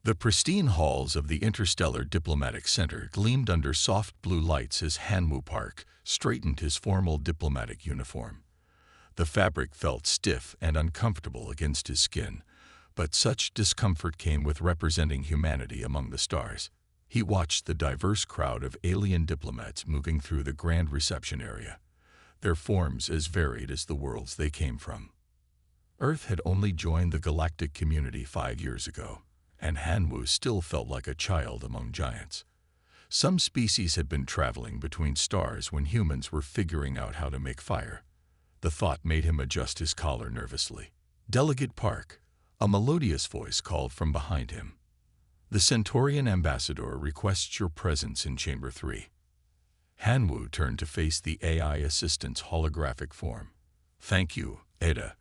The pristine halls of the Interstellar Diplomatic Center gleamed under soft blue lights as Hanwoo Park straightened his formal diplomatic uniform. The fabric felt stiff and uncomfortable against his skin, but such discomfort came with representing humanity among the stars. He watched the diverse crowd of alien diplomats moving through the grand reception area, their forms as varied as the worlds they came from. Earth had only joined the galactic community 5 years ago, and Hanwoo still felt like a child among giants. Some species had been traveling between stars when humans were figuring out how to make fire. The thought made him adjust his collar nervously. "Delegate Park," a melodious voice called from behind him. "The Centaurian ambassador requests your presence in Chamber 3. Hanwoo turned to face the AI assistant's holographic form. "Thank you, Ada.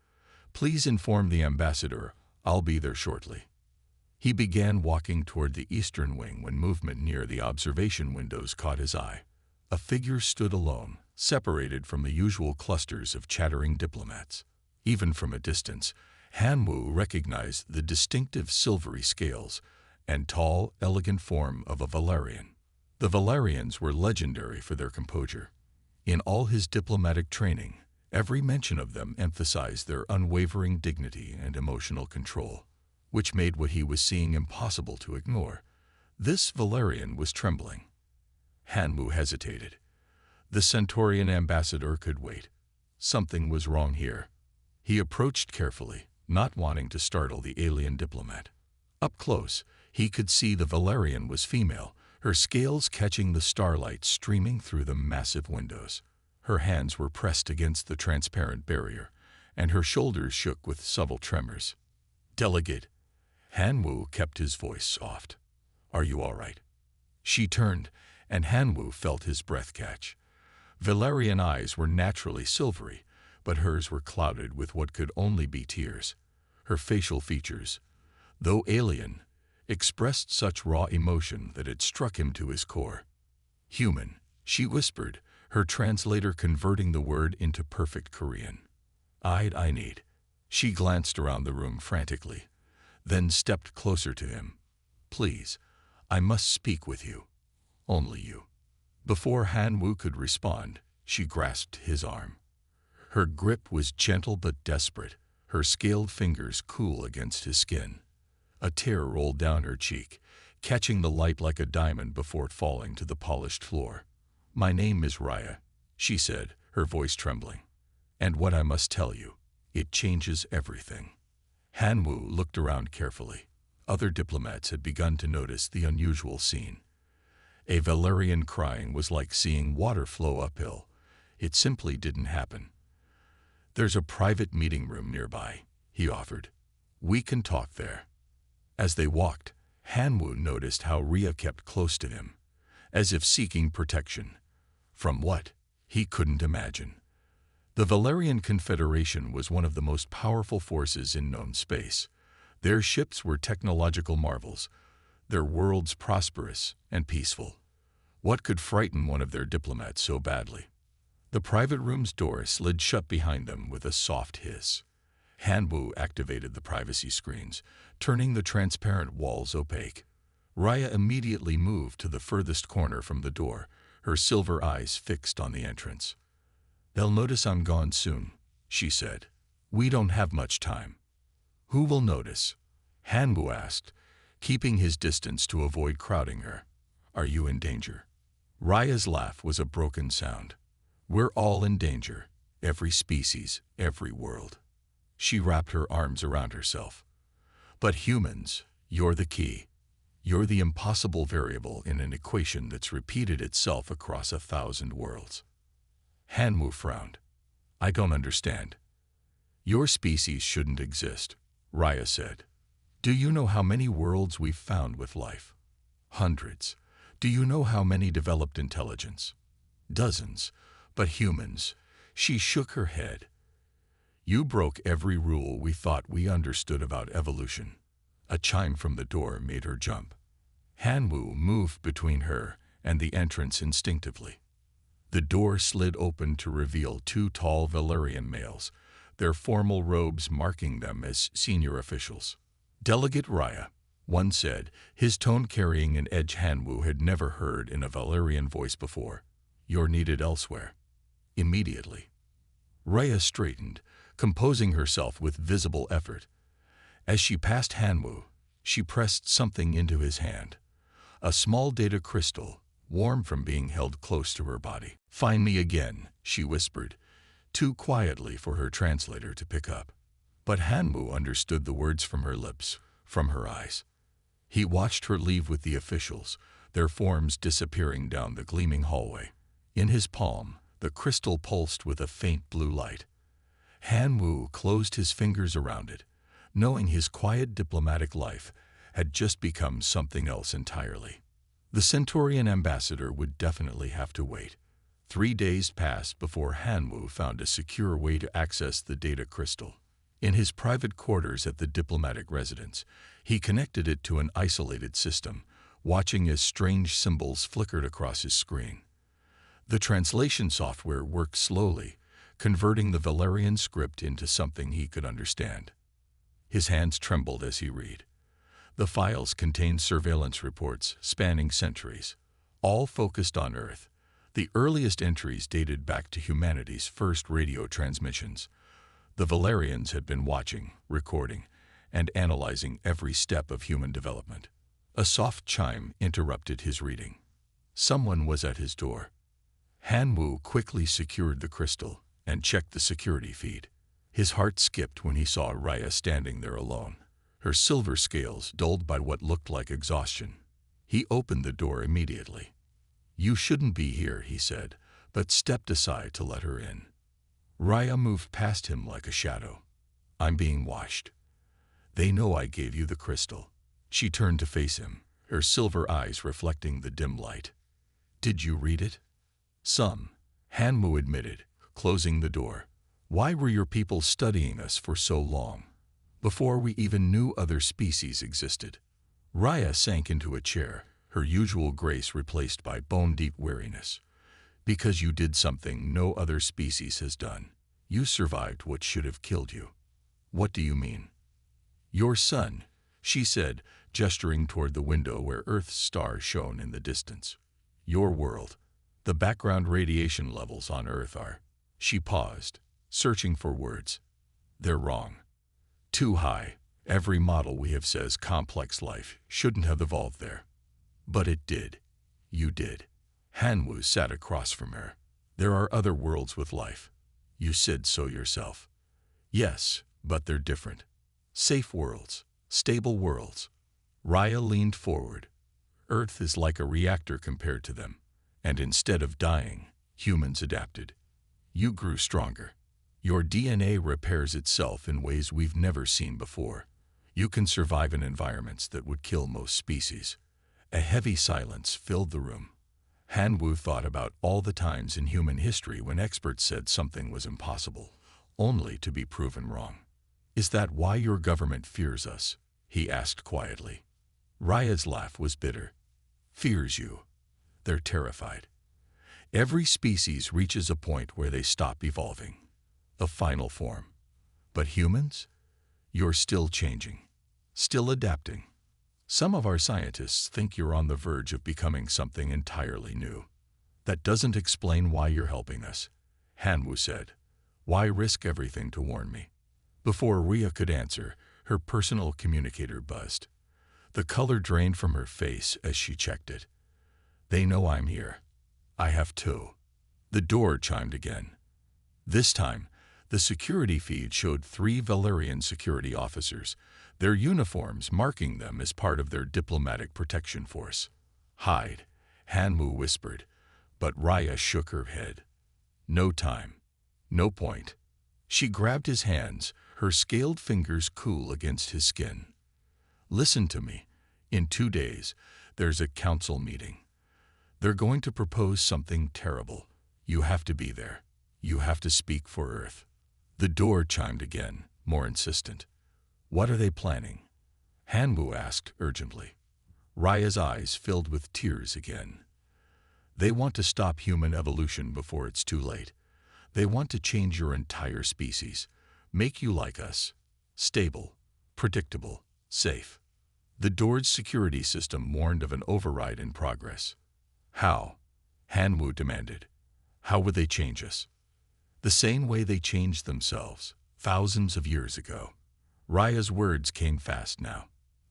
Please inform the ambassador I'll be there shortly." He began walking toward the eastern wing when movement near the observation windows caught his eye. A figure stood alone, separated from the usual clusters of chattering diplomats. Even from a distance, Hanwoo recognized the distinctive silvery scales and tall, elegant form of a Valerian. The Valerians were legendary for their composure. In all his diplomatic training, every mention of them emphasized their unwavering dignity and emotional control, which made what he was seeing impossible to ignore. This Valerian was trembling. Hanwoo hesitated. The Centaurian ambassador could wait. Something was wrong here. He approached carefully, not wanting to startle the alien diplomat. Up close, he could see the Valerian was female, her scales catching the starlight streaming through the massive windows. Her hands were pressed against the transparent barrier, and her shoulders shook with subtle tremors. "Delegate." Hanwoo kept his voice soft. "Are you all right?" She turned, and Hanwoo felt his breath catch. Valerian eyes were naturally silvery, but hers were clouded with what could only be tears. Her facial features, though alien, expressed such raw emotion that it struck him to his core. "Human," she whispered, her translator converting the word into perfect Korean. I need." She glanced around the room frantically, then stepped closer to him. "Please, I must speak with you. Only you." Before Hanwoo could respond, she grasped his arm. Her grip was gentle but desperate, her scaled fingers cool against his skin. A tear rolled down her cheek, catching the light like a diamond before falling to the polished floor. "My name is Raya," she said, her voice trembling. "And what I must tell you, it changes everything." Hanwoo looked around carefully. Other diplomats had begun to notice the unusual scene. A Valerian crying was like seeing water flow uphill. It simply didn't happen. "There's a private meeting room nearby," he offered. "We can talk there." As they walked, Hanwoo noticed how Rhea kept close to him, as if seeking protection. From what? He couldn't imagine. The Valerian Confederation was one of the most powerful forces in known space. Their ships were technological marvels, their worlds prosperous and peaceful. What could frighten one of their diplomats so badly? The private room's door slid shut behind them with a soft hiss. Hanwoo activated the privacy screens, turning the transparent walls opaque. Raya immediately moved to the furthest corner from the door, her silver eyes fixed on the entrance. "They'll notice I'm gone soon," she said. "We don't have much time." "Who will notice?" Hanwoo asked, keeping his distance to avoid crowding her. "Are you in danger?" Raya's laugh was a broken sound. "We're all in danger, every species, every world." She wrapped her arms around herself. "But humans, you're the key. You're the impossible variable in an equation that's repeated itself across 1,000 worlds." Hanwoo frowned. "I don't understand." "Your species shouldn't exist," Raya said. "Do you know how many worlds we've found with life? Hundreds. Do you know how many developed intelligence? Dozens. But humans." She shook her head. "You broke every rule we thought we understood about evolution." A chime from the door made her jump. Hanwoo moved between her and the entrance instinctively. The door slid open to reveal 2 tall Valerian males, their formal robes marking them as senior officials. "Delegate Raya, One said, his tone carrying an edge Hanwoo had never heard in a Valerian voice before. "You're needed elsewhere." Immediately. Rhea straightened, composing herself with visible effort. As she passed Hanwoo, she pressed something into his hand. A small data crystal, warm from being held close to her body. "Find me again," she whispered, too quietly for her translator to pick up. But Hanwoo understood the words from her lips, from her eyes. He watched her leave with the officials, their forms disappearing down the gleaming hallway. In his palm, the crystal pulsed with a faint blue light. Hanwoo closed his fingers around it, knowing his quiet diplomatic life had just become something else entirely. The Centaurian ambassador would definitely have to wait. 3 days passed before Hanwoo found a secure way to access the data crystal. In his private quarters at the diplomatic residence, he connected it to an isolated system, watching as strange symbols flickered across his screen. The translation software worked slowly, converting the Valerian script into something he could understand. His hands trembled as he read. The files contained surveillance reports spanning centuries, all focused on Earth. The earliest entries dated back to humanity's first radio transmissions. The Valerians had been watching, recording, and analyzing every step of human development. A soft chime interrupted his reading. Someone was at his door. Hanwoo quickly secured the crystal and checked the security feed. His heart skipped when he saw Rhea standing there alone, her silver scales dulled by what looked like exhaustion. He opened the door immediately. "You shouldn't be here," he said, but stepped aside to let her in. Rhea moved past him like a shadow. "I'm being watched. They know I gave you the crystal." She turned to face him, her silver eyes reflecting the dim light. "Did you read it?" "Some," Hanwoo admitted, closing the door. "Why were your people studying us for so long, before we even knew other species existed?" Rhea sank into a chair, her usual grace replaced by bone-deep weariness. "Because you did something no other species has done. You survived what should have killed you." "What do you mean?" "Your son," she said, gesturing toward the window where Earth's stars shone in the distance. "Your world. The background radiation levels on Earth are..." She paused, searching for words. "They're wrong. Too high. Every model we have says complex life shouldn't have evolved there. But it did. You did." Hanwoo sat across from her. "There are other worlds with life. You said so yourself." "Yes, but they're different. Safe worlds. Stable worlds." Rhea leaned forward. "Earth is like a reactor compared to them. And instead of dying, humans adapted. You grew stronger. Your DNA repairs itself in ways we've never seen before. You can survive in environments that would kill most species." A heavy silence filled the room. Hanwoo thought about all the times in human history when experts said something was impossible, only to be proven wrong. "Is that why your government fears us?" he asked quietly. Rhea's laugh was bitter. "Fears you? They're terrified. Every species reaches a point where they stop evolving. A final form. But humans? You're still changing. Still adapting. Some of our scientists think you're on the verge of becoming something entirely new. That doesn't explain why you're helping us," Hanwoo said. "Why risk everything to warn me?" Before Rhea could answer, her personal communicator buzzed. The color drained from her face as she checked it. "They know I'm here. I have to." The door chimed again. This time, the security feed showed 3 Valerian security officers, their uniforms marking them as part of their diplomatic protection force. "Hide," Hanwoo whispered, but Rhea shook her head. "No time. No point." She grabbed his hands, her scaled fingers cool against his skin. "Listen to me. In 2 days, there's a council meeting. They're going to propose something terrible. You have to be there. You have to speak for Earth." The door chimed again, more insistent. "What are they planning?" Hanwoo asked urgently. Rhea's eyes filled with tears again. "They want to stop human evolution before it's too late. They want to change your entire species, make you like us. Stable, predictable, safe. The door's security system warned of an override in progress. How? Hanwoo demanded. How would they change us? The same way they changed themselves, thousands of years ago. Raya's words came fast now.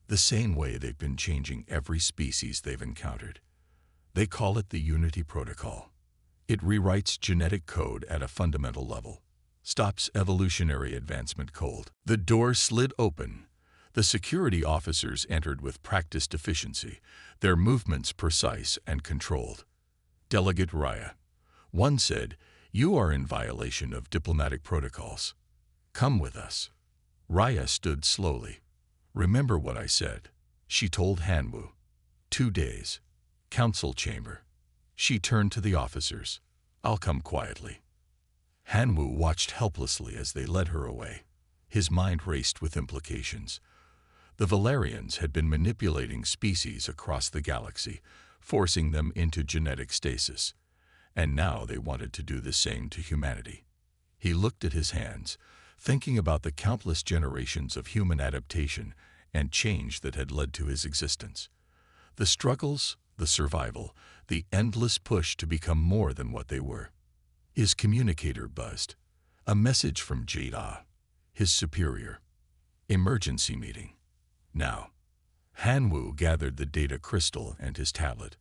The same way they've been changing every species they've encountered. They call it the Unity Protocol. It rewrites genetic code at a fundamental level, stops evolutionary advancement cold. The door slid open. The security officers entered with practiced efficiency, their movements precise and controlled. Delegate Raya. One said, "You are in violation of diplomatic protocols. Come with us." Raya stood slowly. "Remember what I said," she told Hanwoo. 2 days. Council chamber. She turned to the officers. "I'll come quietly." Hanwoo watched helplessly as they led her away. His mind raced with implications. The Valerians had been manipulating species across the galaxy, forcing them into genetic stasis. And now they wanted to do the same to humanity. He looked at his hands, thinking about the countless generations of human adaptation and change that had led to his existence. The struggles, the survival, the endless push to become more than what they were. His communicator buzzed. A message from Jada, his superior. Emergency meeting. Now. Hanwoo gathered the data crystal and his tablet.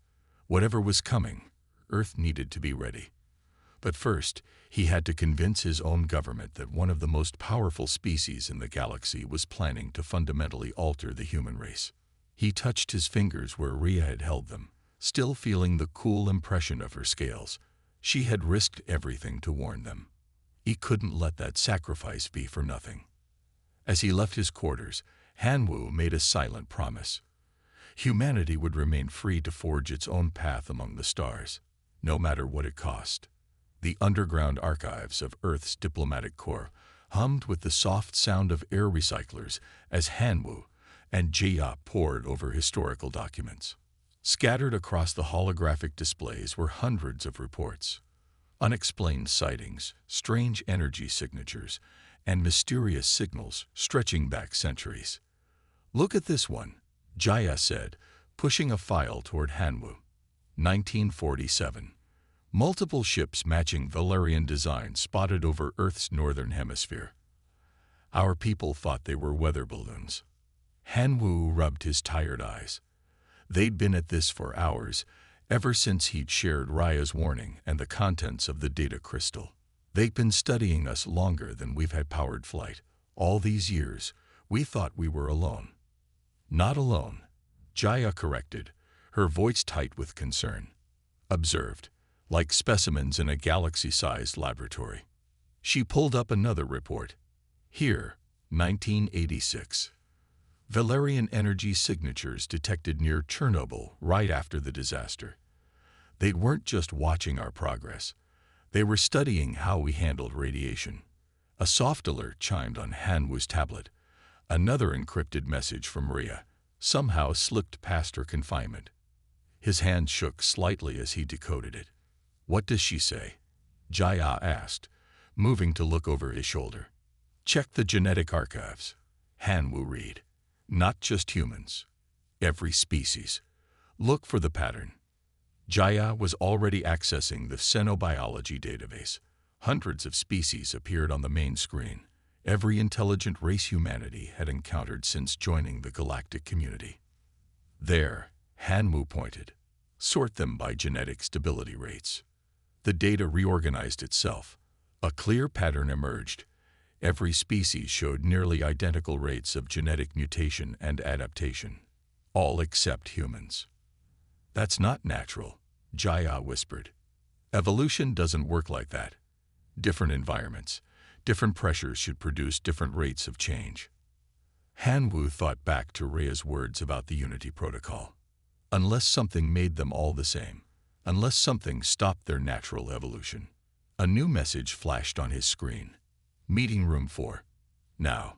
Whatever was coming, Earth needed to be ready. But first, he had to convince his own government that one of the most powerful species in the galaxy was planning to fundamentally alter the human race. He touched his fingers where Rhea had held them, still feeling the cool impression of her scales. She had risked everything to warn them. He couldn't let that sacrifice be for nothing. As he left his quarters, Hanwoo made a silent promise. Humanity would remain free to forge its own path among the stars, no matter what it cost. The underground archives of Earth's diplomatic corps hummed with the soft sound of air recyclers as Hanwoo and Jia pored over historical documents. Scattered across the holographic displays were hundreds of reports. Unexplained sightings, strange energy signatures, and mysterious signals stretching back centuries. "Look at this one," Jaya said, pushing a file toward Hanwoo. 1947. Multiple ships matching Valerian design spotted over Earth's northern hemisphere. Our people thought they were weather balloons. Hanwoo rubbed his tired eyes. They'd been at this for hours, ever since he'd shared Raya's warning and the contents of the data crystal. They'd been studying us longer than we've had powered flight. All these years, we thought we were alone. Not alone, Jaya corrected, her voice tight with concern. Observed, like specimens in a galaxy-sized laboratory. She pulled up another report. Here, 1986. Valerian energy signatures detected near Chernobyl right after the disaster. They weren't just watching our progress. They were studying how we handled radiation. A soft alert chimed on Hanwoo's tablet. Another encrypted message from Rhea somehow slipped past her confinement. His hand shook slightly as he decoded it. "What does she say?" Jaya asked, moving to look over his shoulder. "Check the genetic archives." Hanwoo read. "Not just humans. Every species. Look for the pattern." Jaya was already accessing the xenobiology database. Hundreds of species appeared on the main screen. Every intelligent race humanity had encountered since joining the galactic community. "There," Hanwoo pointed. "Sort them by genetic stability rates." The data reorganized itself. A clear pattern emerged. Every species showed nearly identical rates of genetic mutation and adaptation. All except humans. "That's not natural," Jaya whispered. "Evolution doesn't work like that. Different environments, different pressures should produce different rates of change." Hanwoo thought back to Rhea's words about the Unity Protocol. Unless something made them all the same, unless something stopped their natural evolution. A new message flashed on his screen. "Meeting room 4. Now.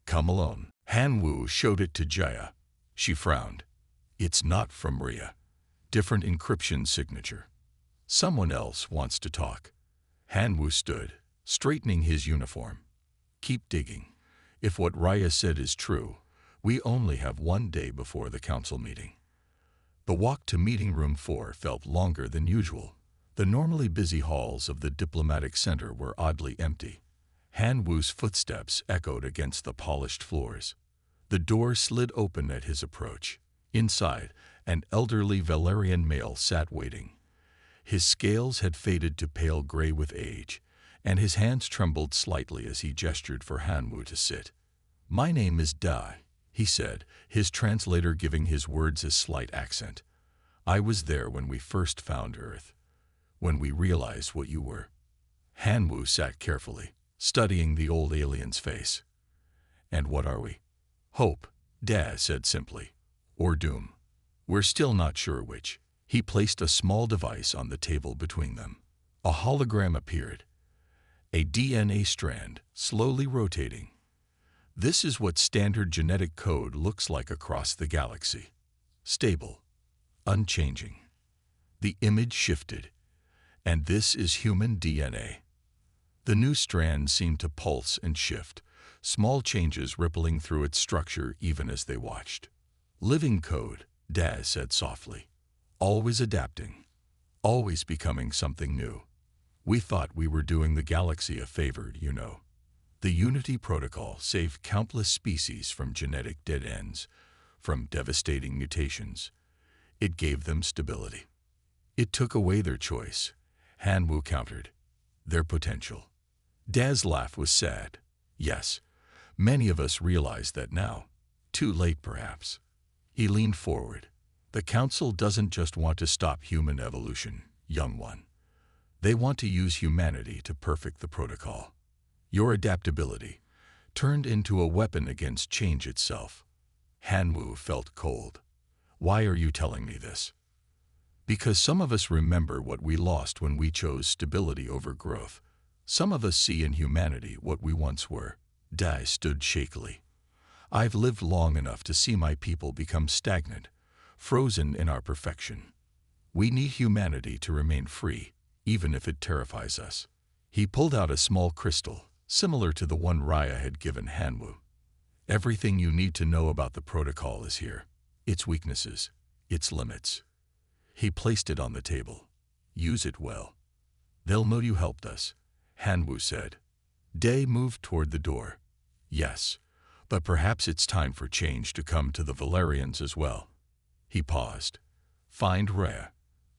Come alone." Hanwoo showed it to Jaya. She frowned. "It's not from Rhea. Different encryption signature. Someone else wants to talk." Hanwoo stood, straightening his uniform. "Keep digging. If what Raya said is true, We only have one day before the council meeting. The walk to meeting room 4 felt longer than usual. The normally busy halls of the diplomatic center were oddly empty. Han Wu's footsteps echoed against the polished floors. The door slid open at his approach. Inside, an elderly Valerian male sat waiting. His scales had faded to pale gray with age, and his hands trembled slightly as he gestured for Han Wu to sit. "My name is Dai," he said, his translator giving his words a slight accent. "I was there when we first found Earth, when we realized what you were." Han Wu sat carefully, studying the old alien's face. "And what are we?" "Hope," Dai said simply. "Or doom. We're still not sure which." He placed a small device on the table between them. A hologram appeared, a DNA strand slowly rotating. "This is what standard genetic code looks like across the galaxy. Stable, unchanging." The image shifted. "And this is human DNA." The new strand seemed to pulse and shift, small changes rippling through its structure even as they watched. "Living code," Dai said softly. "Always adapting, always becoming something new. We thought we were doing the galaxy a favor, you know. The Unity Protocol saved countless species from genetic dead ends, from devastating mutations. It gave them stability. It took away their choice," Han Wu countered. "Their potential." Dai's laugh was sad. "Yes, many of us realize that now. Too late, perhaps." He leaned forward. "The Council doesn't just want to stop human evolution, young one. They want to use humanity to perfect the protocol. Your adaptability turned into a weapon against change itself." Han Wu felt cold. "Why are you telling me this?" "Because some of us remember what we lost when we chose stability over growth. Some of us see in humanity what we once were." Dai stood shakily. "I've lived long enough to see my people become stagnant, frozen in our perfection. We need humanity to remain free, even if it terrifies us." He pulled out a small crystal, similar to the one Raya had given Han Wu. "Everything you need to know about the protocol is here. Its weaknesses, its limits." He placed it on the table. "Use it well. They'll know you helped us," Han Wu said. Dai moved toward the door. "Yes, but perhaps it's time for change to come to the Valerians as well." He paused. "Find Raya.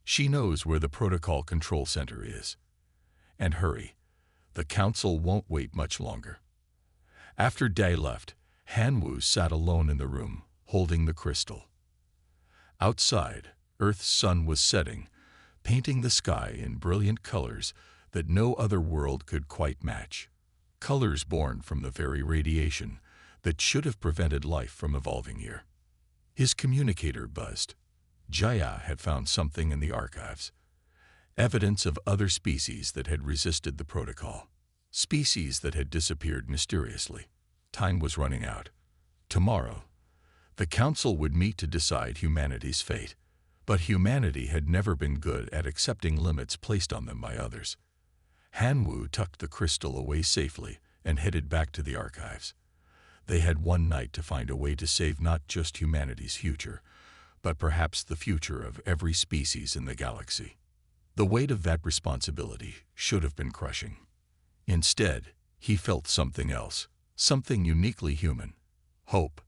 She knows where the protocol control center is. And hurry. The council won't wait much longer." After Dai left, Han Wu sat alone in the room, holding the crystal. Outside, Earth's sun was setting, painting the sky in brilliant colors that no other world could quite match. Colors born from the very radiation that should have prevented life from evolving here. His communicator buzzed. Jaya had found something in the archives. Evidence of other species that had resisted the protocol. Species that had disappeared mysteriously. Time was running out. Tomorrow, the council would meet to decide humanity's fate. But humanity had never been good at accepting limits placed on them by others. Han Wu tucked the crystal away safely and headed back to the archives. They had one night to find a way to save not just humanity's future, but perhaps the future of every species in the galaxy. The weight of that responsibility should have been crushing. Instead, he felt something else, something uniquely human. Hope.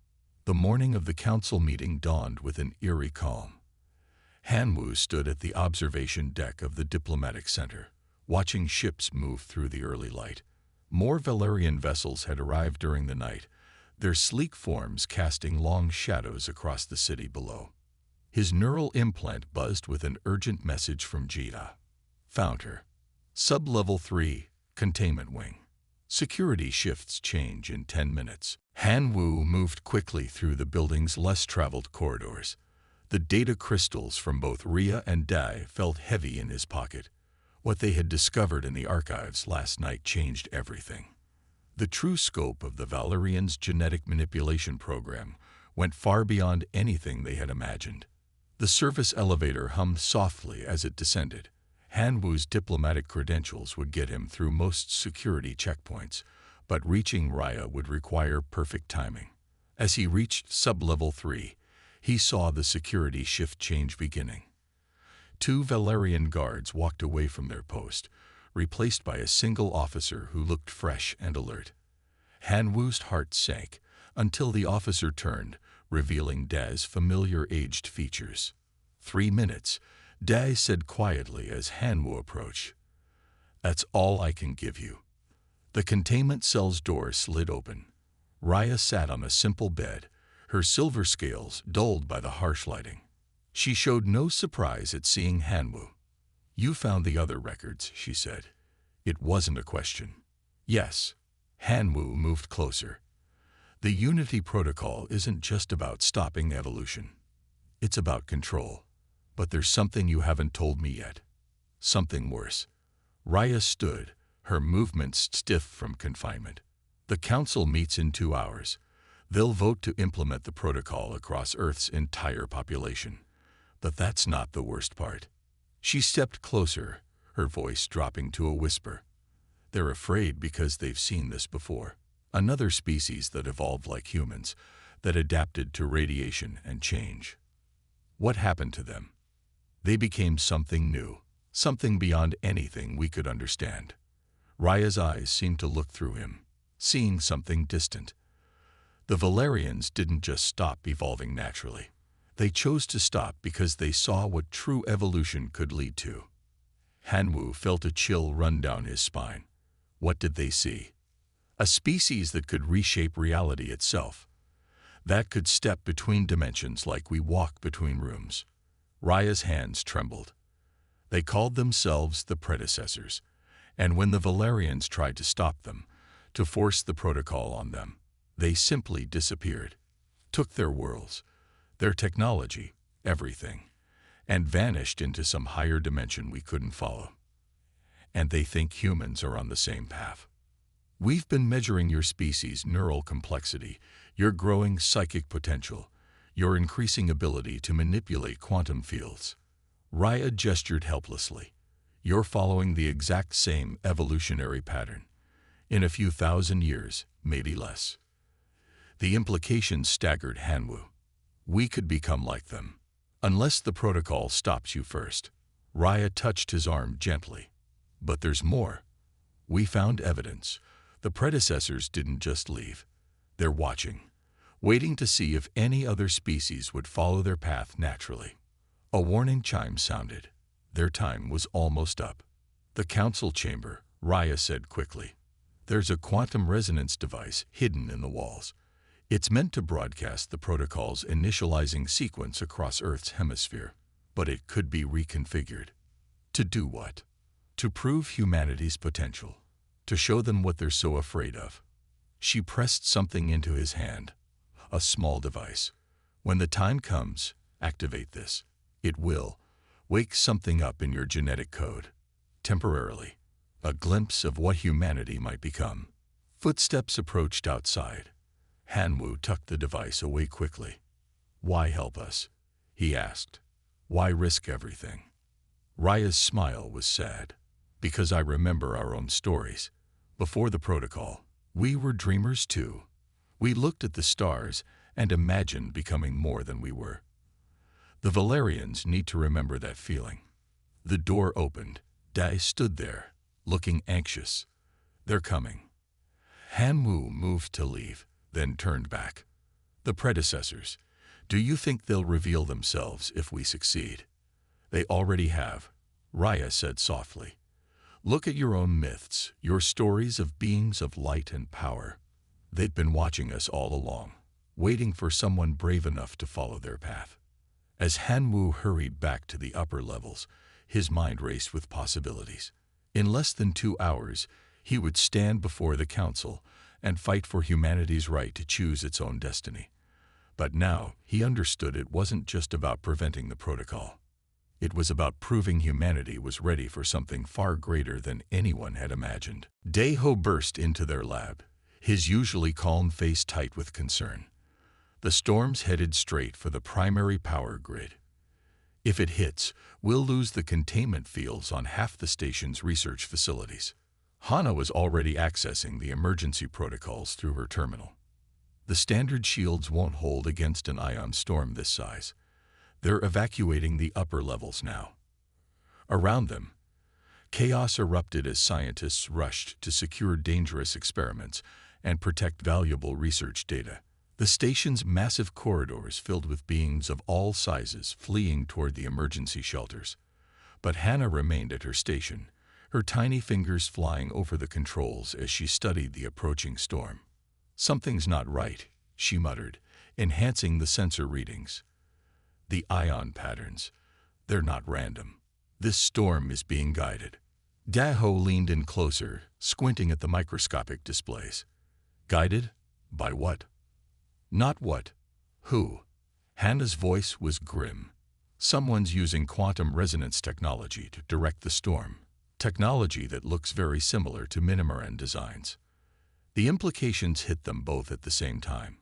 The morning of the council meeting dawned with an eerie calm. Han Wu stood at the observation deck of the diplomatic center, watching ships move through the early light. More Valerian vessels had arrived during the night, their sleek forms casting long shadows across the city below. His neural implant buzzed with an urgent message from Jita. "Found her. Sub-level 3, containment wing. Security shifts change in 10 minutes." Han Wu moved quickly through the building's less traveled corridors. The data crystals from both Rhea and Dai felt heavy in his pocket. What they had discovered in the archives last night changed everything. The true scope of the Valerians' genetic manipulation program went far beyond anything they had imagined. The service elevator hummed softly as it descended. Han Wu's diplomatic credentials would get him through most security checkpoints, but reaching Raya would require perfect timing. As he reached sub-level 3, he saw the security shift change beginning. 2 Valerian guards walked away from their post, replaced by a single officer who looked fresh and alert. Han Wu's heart sank until the officer turned, revealing Dai's familiar aged features. 3 minutes, Dai said quietly as Han Wu approached. That's all I can give you. The containment cell's door slid open. Raya sat on a simple bed, her silver scales dulled by the harsh lighting. She showed no surprise at seeing Han Wu. You found the other records, she said. It wasn't a question. Yes. Han Wu moved closer. The Unity Protocol isn't just about stopping evolution. It's about control. But there's something you haven't told me yet. Something worse. Raya stood, her movements stiff from confinement. The Council meets in 2 hours. They'll vote to implement the protocol across Earth's entire population. But that's not the worst part. She stepped closer, her voice dropping to a whisper. They're afraid because they've seen this before. Another species that evolved like humans, that adapted to radiation and change. What happened to them? They became something new, something beyond anything we could understand. Raya's eyes seemed to look through him, seeing something distant. The Valerians didn't just stop evolving naturally. They chose to stop because they saw what true evolution could lead to. Han Wu felt a chill run down his spine. What did they see? A species that could reshape reality itself. That could step between dimensions like we walk between rooms. Raya's hands trembled. They called themselves the predecessors, and when the Valerians tried to stop them, to force the protocol on them, they simply disappeared, took their worlds, their technology, everything, and vanished into some higher dimension we couldn't follow. And they think humans are on the same path. We've been measuring your species' neural complexity, your growing psychic potential, your increasing ability to manipulate quantum fields. Raya gestured helplessly. You're following the exact same evolutionary pattern. In a few thousand years, maybe less. The implications staggered Han Wu. We could become like them. Unless the protocol stops you first. Raya touched his arm gently. But there's more. We found evidence. The predecessors didn't just leave. They're watching, waiting to see if any other species would follow their path naturally. A warning chime sounded. Their time was almost up. The council chamber, Raya said quickly. There's a quantum resonance device hidden in the walls. It's meant to broadcast the protocol's initializing sequence across Earth's hemisphere, but it could be reconfigured. To do what? To prove humanity's potential. To show them what they're so afraid of. She pressed something into his hand. A small device. When the time comes, activate this. It will wake something up in your genetic code. Temporarily. A glimpse of what humanity might become. Footsteps approached outside. Han Wu tucked the device away quickly. Why help us? He asked. Why risk everything? Raya's smile was sad. Because I remember our own stories. Before the protocol, we were dreamers too. We looked at the stars and imagined becoming more than we were. The Valerians need to remember that feeling. The door opened. Dai stood there, looking anxious. They're coming. Han Wu moved to leave, then turned back. The predecessors. Do you think they'll reveal themselves if we succeed? They already have, Raya said softly. Look at your own myths, your stories of beings of light and power. They've been watching us all along, waiting for someone brave enough to follow their path. As Han Wu hurried back to the upper levels, his mind raced with possibilities. In less than 2 hours, he would stand before the council and fight for humanity's right to choose its own destiny. But now, he understood it wasn't just about preventing the protocol. It was about proving humanity was ready for something far greater than anyone had imagined. Daeho burst into their lab, his usually calm face tight with concern. The storm's headed straight for the primary power grid. If it hits, we'll lose the containment fields on half the station's research facilities. Hana was already accessing the emergency protocols through her terminal. The standard shields won't hold against an ion storm this size. They're evacuating the upper levels now. Around them, chaos erupted as scientists rushed to secure dangerous experiments and protect valuable research data. The station's massive corridors filled with beings of all sizes fleeing toward the emergency shelters. But Hannah remained at her station, her tiny fingers flying over the controls as she studied the approaching storm. "Something's not right," she muttered, enhancing the sensor readings. "The ion patterns, they're not random. This storm is being guided." Daho leaned in closer, squinting at the microscopic displays. "Guided? By what?" "Not what. Who?" Hannah's voice was grim. "Someone's using quantum resonance technology to direct the storm. Technology that looks very similar to Minimaran designs." The implications hit them both at the same time.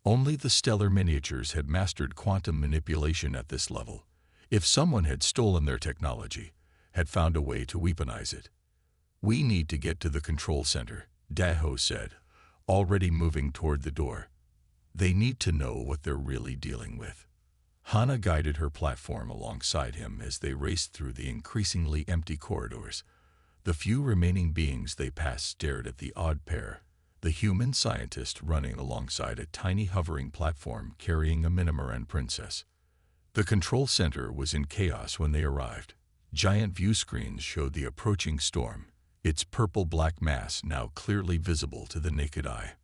Only the stellar miniatures had mastered quantum manipulation at this level. If someone had stolen their technology, had found a way to weaponize it. "We need to get to the control center," Daho said, already moving toward the door. "They need to know what they're really dealing with." Hannah guided her platform alongside him as they raced through the increasingly empty corridors. The few remaining beings they passed stared at the odd pair, the human scientist running alongside a tiny hovering platform carrying a Minimaran princess. The control center was in chaos when they arrived. Giant view screens showed the approaching storm, its purple-black mass now clearly visible to the naked eye.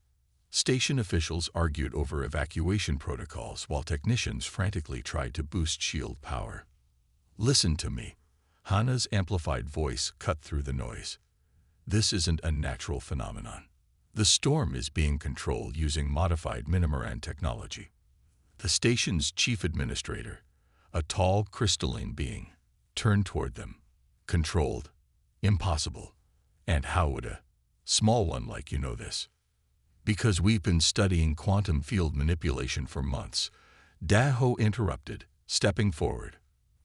Station officials argued over evacuation protocols while technicians frantically tried to boost shield power. "Listen to me." Hannah's amplified voice cut through the noise. "This isn't a natural phenomenon. The storm is being controlled using modified Minimaran technology." The station's chief administrator, a tall crystalline being, turned toward them. "Controlled? Impossible. And how would a small one like you know this?" "Because we've been studying quantum field manipulation for months," Daho interrupted, stepping forward.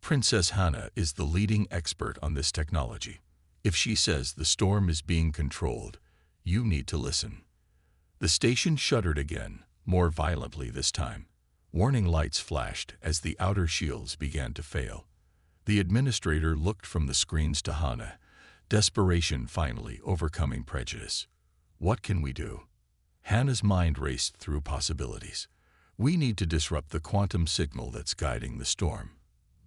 "Princess Hannah is the leading expert on this technology. If she says the storm is being controlled, you need to listen." The station shuddered again, more violently this time. Warning lights flashed as the outer shields began to fail. The administrator looked from the screens to Hannah, desperation finally overcoming prejudice. "What can we do?" Hannah's mind raced through possibilities. "We need to disrupt the quantum signal that's guiding the storm.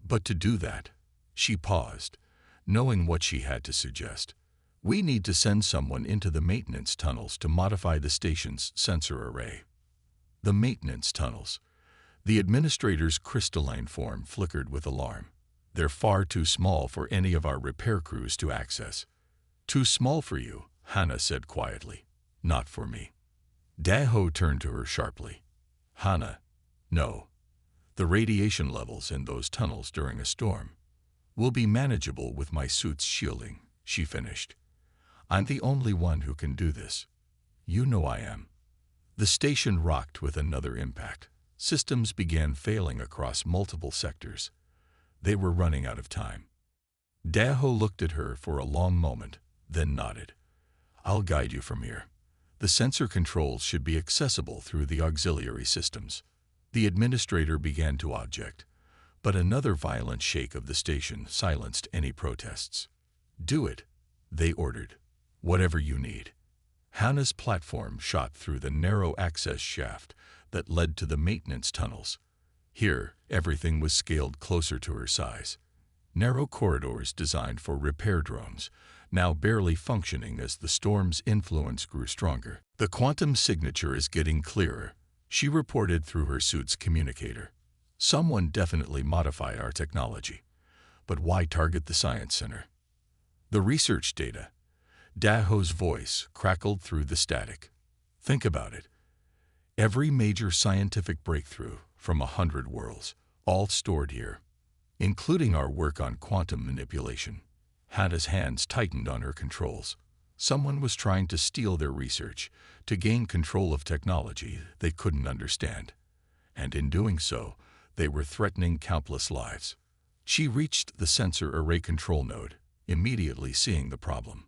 But to do that," she paused, knowing what she had to suggest. "We need to send someone into the maintenance tunnels to modify the station's sensor array." The maintenance tunnels. The administrator's crystalline form flickered with alarm. "They're far too small for any of our repair crews to access." "Too small for you," Hannah said quietly. "Not for me." Daho turned to her sharply. "Hannah, no. The radiation levels in those tunnels during a storm will be manageable with my suit's shielding," she finished. "I'm the only one who can do this. You know I am." The station rocked with another impact. Systems began failing across multiple sectors. They were running out of time. Daho looked at her for a long moment, then nodded. "I'll guide you from here. The sensor controls should be accessible through the auxiliary systems." The administrator began to object, but another violent shake of the station silenced any protests. "Do it," they ordered. "Whatever you need." Hannah's platform shot through the narrow access shaft that led to the maintenance tunnels. Here, everything was scaled closer to her size. Narrow corridors designed for repair drones, now barely functioning as the storm's influence grew stronger. "The quantum signature is getting clearer," she reported through her suit's communicator. "Someone definitely modified our technology. But why target the science center?" "The research data." Daho's voice crackled through the static. "Think about it. Every major scientific breakthrough from 100 worlds, all stored here, including our work on quantum manipulation." Hannah's hands tightened on her controls. Someone was trying to steal their research, to gain control of technology they couldn't understand. And in doing so, they were threatening countless lives. She reached the sensor array control node, immediately seeing the problem.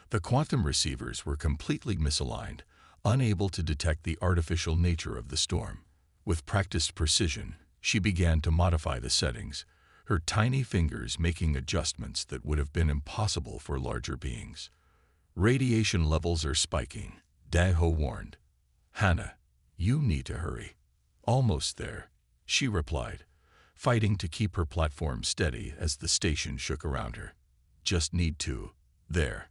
The quantum receivers were completely misaligned, unable to detect the artificial nature of the storm. With practiced precision, she began to modify the settings, her tiny fingers making adjustments that would have been impossible for larger beings. "Radiation levels are spiking," Daho warned. "Hannah, you need to hurry." "Almost there," she replied, fighting to keep her platform steady as the station shook around her. "Just need to." There.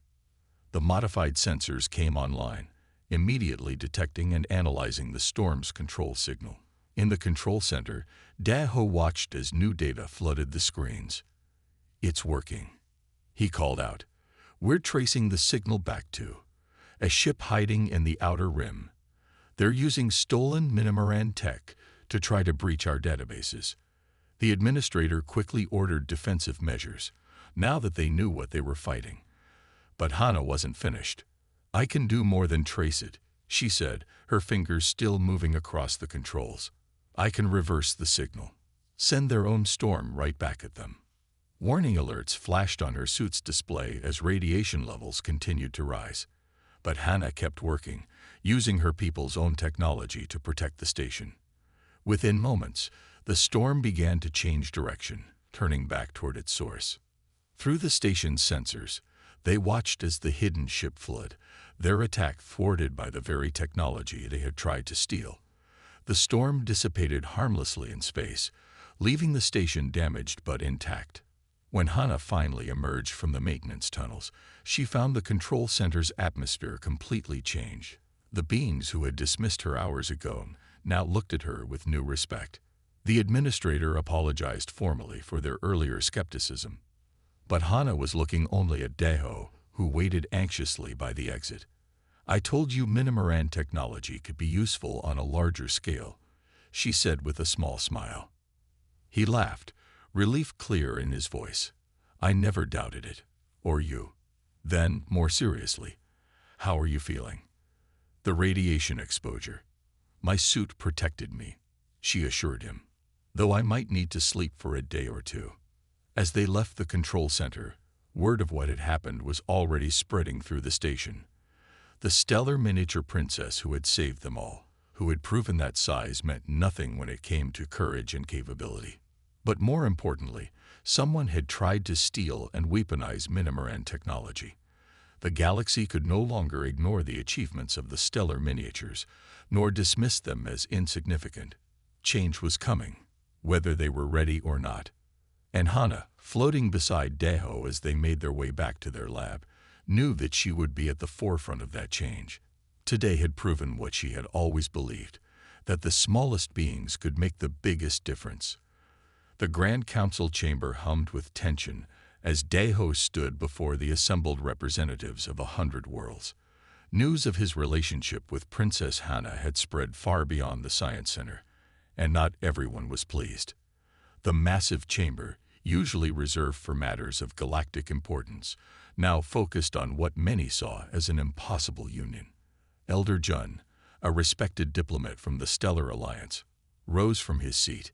The modified sensors came online, immediately detecting and analyzing the storm's control signal. In the control center, Daho watched as new data flooded the screens. "It's working," he called out. "We're tracing the signal back to a ship hiding in the outer rim. They're using stolen Minimaran tech to try to breach our databases." The administrator quickly ordered defensive measures, now that they knew what they were fighting. But Hannah wasn't finished. "I can do more than trace it," she said, her fingers still moving across the controls. "I can reverse the signal. Send their own storm right back at them." Warning alerts flashed on her suit's display as radiation levels continued to rise. But Hannah kept working, using her people's own technology to protect the station. Within moments, the storm began to change direction, turning back toward its source. Through the station's sensors, they watched as the hidden ship fled, their attack thwarted by the very technology they had tried to steal. The storm dissipated harmlessly in space, leaving the station damaged but intact. When Hannah finally emerged from the maintenance tunnels, she found the control center's atmosphere completely changed. The beings who had dismissed her hours ago now looked at her with new respect. The administrator apologized formally for their earlier skepticism. But Hannah was looking only at Daho, who waited anxiously by the exit. "I told you Minimaran technology could be useful on a larger scale," she said with a small smile. He laughed, relief clear in his voice. "I never doubted it. Or you." Then, more seriously, "How are you feeling?" "The radiation exposure. My suit protected me," she assured him, "though I might need to sleep for a day or two." As they left the control center, word of what had happened was already spreading through the station. The stellar miniature princess who had saved them all, who had proven that size meant nothing when it came to courage and capability. But more importantly, someone had tried to steal and weaponize Minimaran technology. The galaxy could no longer ignore the achievements of the stellar miniatures, nor dismiss them as insignificant. Change was coming, whether they were ready or not. And Hannah, floating beside Daho as they made their way back to their lab, knew that she would be at the forefront of that change. Today had proven what she had always believed, that the smallest beings could make the biggest difference. The Grand Council chamber hummed with tension as Daho stood before the assembled representatives of 100 worlds. News of his relationship with Princess Hannah had spread far beyond the Science Center, and not everyone was pleased. The massive chamber, usually reserved for matters of galactic importance, now focused on what many saw as an impossible union. Elder Jun, a respected diplomat from the Stellar Alliance, rose from his seat.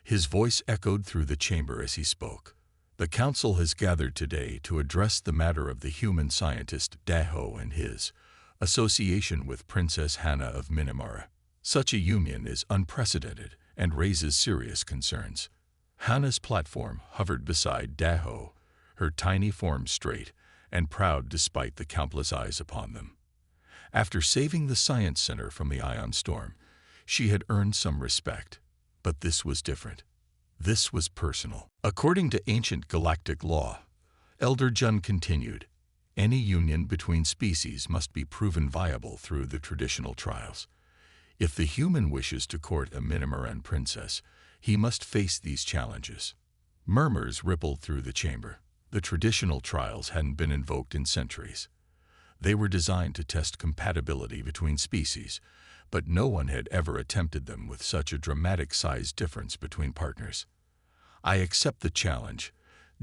His voice echoed through the chamber as he spoke. "The Council has gathered today to address the matter of the human scientist Daho and his association with Princess Hannah of Minimara. Such a union is unprecedented and raises serious concerns." Hannah's platform hovered beside Daho, her tiny form straight and proud despite the countless eyes upon them. After saving the Science Center from the ion storm, she had earned some respect. But this was different. This was personal. According to ancient galactic law, Elder Jun continued, any union between species must be proven viable through the traditional trials. If the human wishes to court a Minimaran princess, he must face these challenges. Murmurs rippled through the chamber. The traditional trials hadn't been invoked in centuries. They were designed to test compatibility between species, but no one had ever attempted them with such a dramatic size difference between partners. "I accept the challenge,"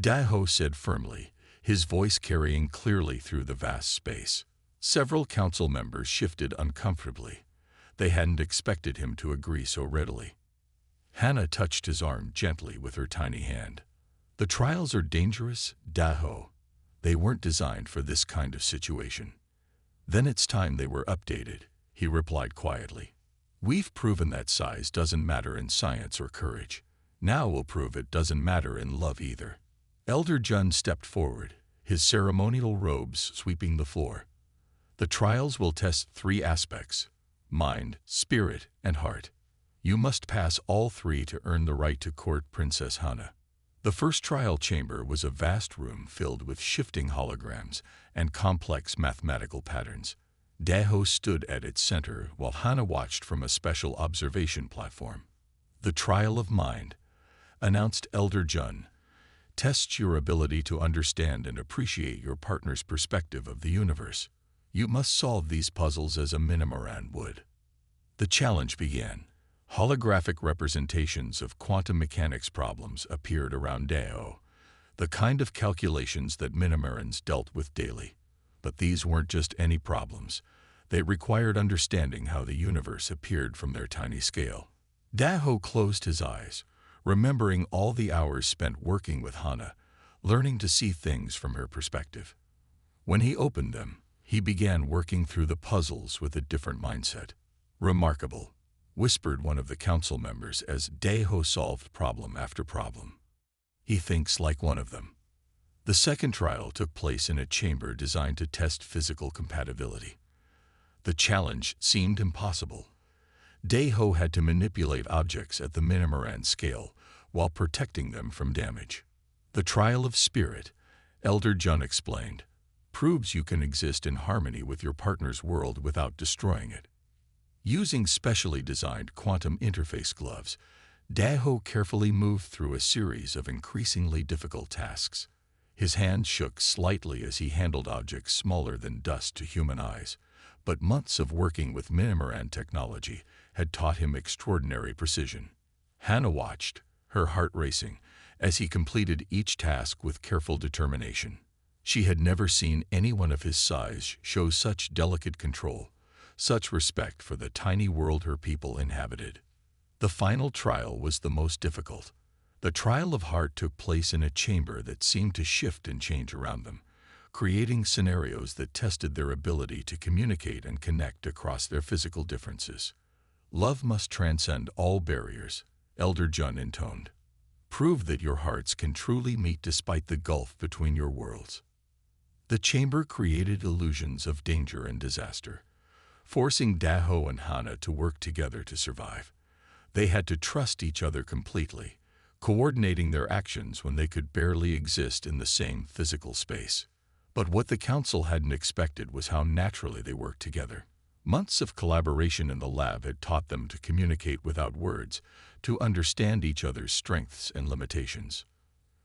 Daho said firmly, his voice carrying clearly through the vast space. Several council members shifted uncomfortably. They hadn't expected him to agree so readily. Hannah touched his arm gently with her tiny hand. "The trials are dangerous, Daho. They weren't designed for this kind of situation." "Then it's time they were updated," he replied quietly. "We've proven that size doesn't matter in science or courage. Now we'll prove it doesn't matter in love either." Elder Jun stepped forward, his ceremonial robes sweeping the floor. "The trials will test three aspects: mind, spirit, and heart. You must pass all three to earn the right to court Princess Hana." The first trial chamber was a vast room filled with shifting holograms and complex mathematical patterns. Daho stood at its center while Hana watched from a special observation platform. "The trial of mind," announced Elder Jun, "tests your ability to understand and appreciate your partner's perspective of the universe. You must solve these puzzles as a Minimoran would." The challenge began. Holographic representations of quantum mechanics problems appeared around Daho, the kind of calculations that Minimorans dealt with daily. But these weren't just any problems. They required understanding how the universe appeared from their tiny scale. Daho closed his eyes, remembering all the hours spent working with Hana, learning to see things from her perspective. When he opened them, he began working through the puzzles with a different mindset. "Remarkable," whispered one of the council members as Daho solved problem after problem. "He thinks like one of them." The second trial took place in a chamber designed to test physical compatibility. The challenge seemed impossible. Daho had to manipulate objects at the Minimoran scale while protecting them from damage. "The trial of spirit," Elder Jun explained, "proves you can exist in harmony with your partner's world without destroying it." Using specially designed quantum interface gloves, Daho carefully moved through a series of increasingly difficult tasks. His hands shook slightly as he handled objects smaller than dust to human eyes, but months of working with Minimoran technology had taught him extraordinary precision. Hana watched, her heart racing, as he completed each task with careful determination. She had never seen anyone of his size show such delicate control, such respect for the tiny world her people inhabited. The final trial was the most difficult. The trial of heart took place in a chamber that seemed to shift and change around them, creating scenarios that tested their ability to communicate and connect across their physical differences. "Love must transcend all barriers," Elder Jun intoned. "Prove that your hearts can truly meet despite the gulf between your worlds." The chamber created illusions of danger and disaster, forcing Daho and Hana to work together to survive. They had to trust each other completely, coordinating their actions when they could barely exist in the same physical space. But what the council hadn't expected was how naturally they worked together. Months of collaboration in the lab had taught them to communicate without words, to understand each other's strengths and limitations.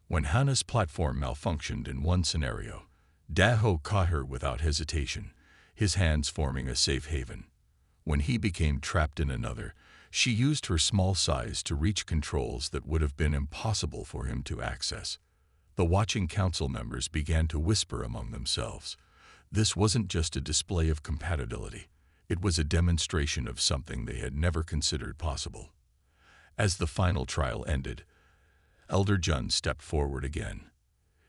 When Hana's platform malfunctioned in one scenario, Daho caught her without hesitation, his hands forming a safe haven. When he became trapped in another, she used her small size to reach controls that would have been impossible for him to access. The watching council members began to whisper among themselves. This wasn't just a display of compatibility. It was a demonstration of something they had never considered possible. As the final trial ended, Elder Jun stepped forward again.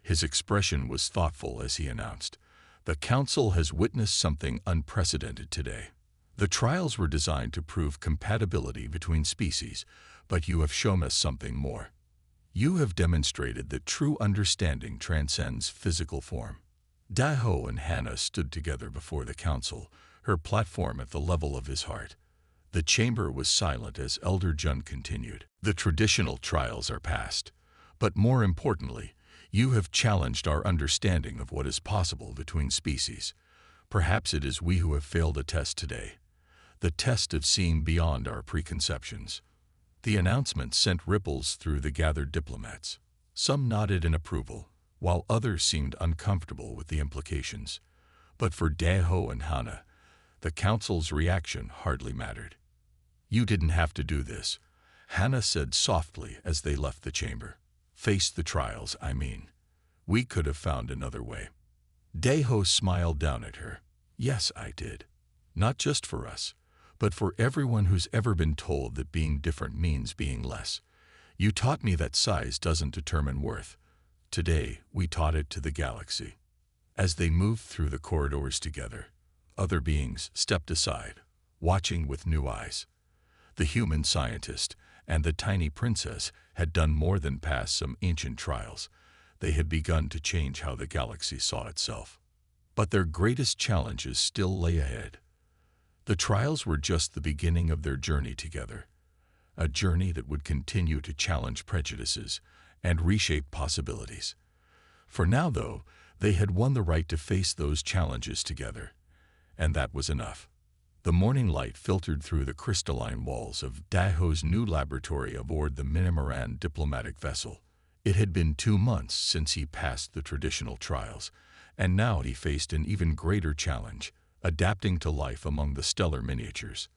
His expression was thoughtful as he announced, "The council has witnessed something unprecedented today. The trials were designed to prove compatibility between species, but you have shown us something more. You have demonstrated that true understanding transcends physical form." Daho and Hana stood together before the council, her platform at the level of his heart. The chamber was silent as Elder Jun continued. "The traditional trials are past, but more importantly, you have challenged our understanding of what is possible between species. Perhaps it is we who have failed a test today, the test of seeing beyond our preconceptions." The announcement sent ripples through the gathered diplomats. Some nodded in approval, while others seemed uncomfortable with the implications. But for Daho and Hana, the council's reaction hardly mattered. "You didn't have to do this," Hana said softly as they left the chamber. "Face the trials, I mean. We could have found another way." Daho smiled down at her. "Yes, I did. Not just for us, but for everyone who's ever been told that being different means being less. You taught me that size doesn't determine worth. Today, we taught it to the galaxy." As they moved through the corridors together, other beings stepped aside, watching with new eyes. The human scientist and the tiny princess had done more than pass some ancient trials. They had begun to change how the galaxy saw itself. But their greatest challenges still lay ahead. The trials were just the beginning of their journey together, a journey that would continue to challenge prejudices and reshape possibilities. For now, though, they had won the right to face those challenges together, and that was enough. The morning light filtered through the crystalline walls of Daho's new laboratory aboard the Minimaran diplomatic vessel. It had been 2 months since he passed the traditional trials, and now he faced an even greater challenge, adapting to life among the stellar miniatures.